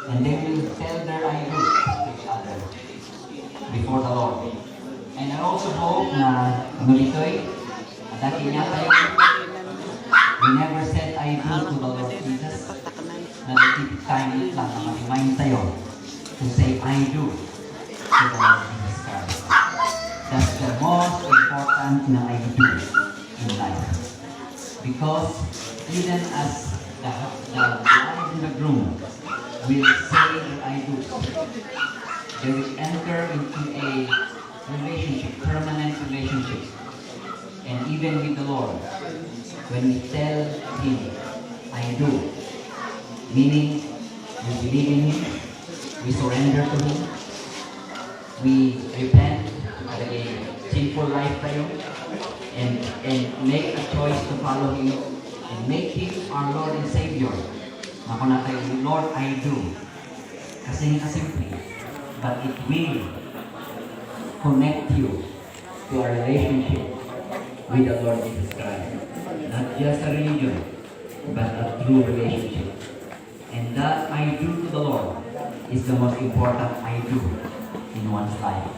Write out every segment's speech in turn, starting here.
And they will tell their I do to each other before the Lord. And I also hope na nulitoy, dati niya tayo, we never said I do to the Lord Jesus. Na native time lang na ma-remind tayo to say I do to the Lord Jesus Christ. That's the most important na I do in life. Because even as the bride and the groom will say that I do, they will enter into a relationship, permanent relationship. And even with the Lord, when we tell Him, I do, meaning we believe in Him, we surrender to Him, we repent of a sinful life tayo, and make a choice to follow Him, and make Him our Lord and Savior. Ako na tayo, Lord, I do. Kasi simple, but it will connect you to a relationship with the Lord Jesus Christ. Not just a religion, but a true relationship. And that I do to the Lord is the most important I do in one's life.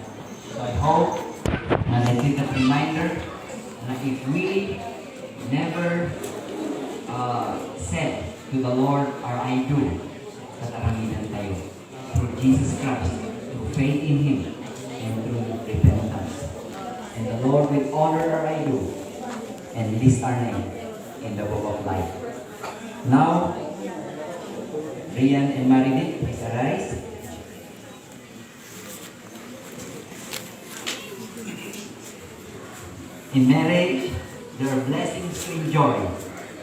So I hope na this is a reminder na if we never said to the Lord our I do, tataramidan tayo through Jesus Christ, through faith in Him, and through repentance. And the Lord will honor our I do and list our name in the book of life. Now, Rian and Marinette, please arise. In marriage, there are blessings to enjoy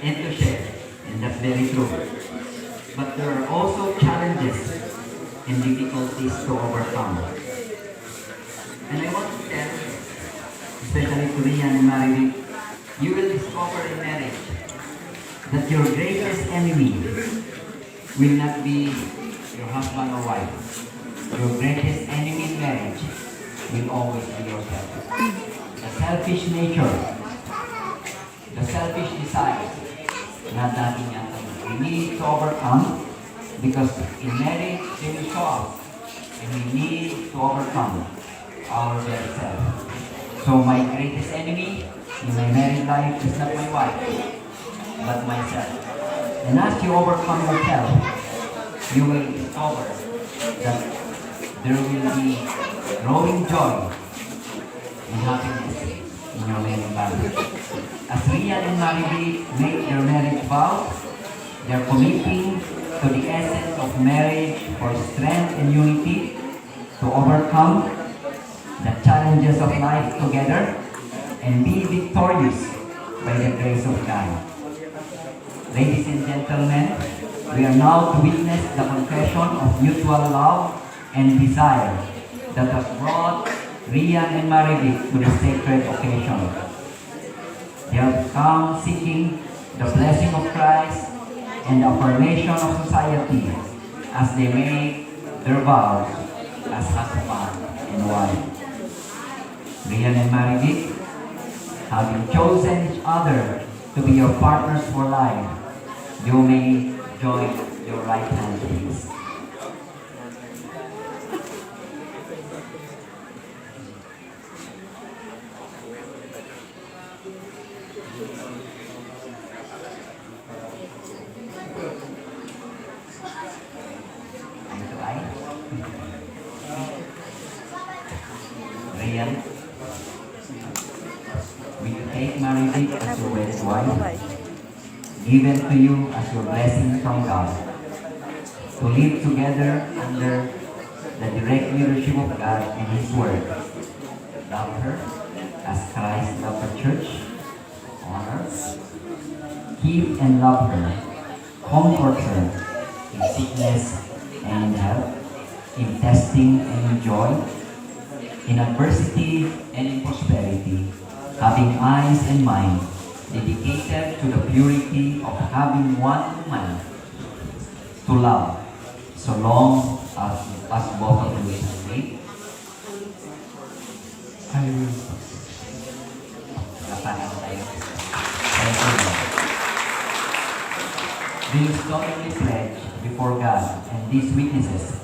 and to share, and that's very true. But there are also challenges and difficulties to overcome. And I want to tell, especially to Rian and Marinette, you will discover in marriage that your greatest enemy will not be your husband or wife. Your greatest enemy in marriage will always be yourself. The selfish nature, the selfish desire, not that in your we need to overcome, because in marriage they will show up, and we need to overcome our very self. So my greatest enemy in my married life is not my wife, but myself. And as you overcome yourself, you will discover that there will be growing joy and happiness in your married life. As Rian and Marinette make their marriage vows, they are committing to the essence of marriage for strength and unity, to overcome the challenges of life together, and be victorious by the grace of God. Ladies and gentlemen, we are now to witness the confession of mutual love and desire that has brought Rian and Marinette to the sacred occasion. They have come seeking the blessing of Christ and the affirmation of society as they make their vows as husband and wife. Rian and Marinette, having chosen each other to be your partners for life, you may join your right hand, please. Rian, will you take Marinette as your wedded wife, given to you as your blessing from God, to live together under the direct leadership of God and His Word? Love her as Christ loved the church, honor, keep and love her, comfort her in sickness and in health, in testing and in joy, in adversity and in prosperity, having eyes and mind dedicated to the purity of having one woman to love, so long as both of you agree. I will. Do you solemnly pledge before God, and these witnesses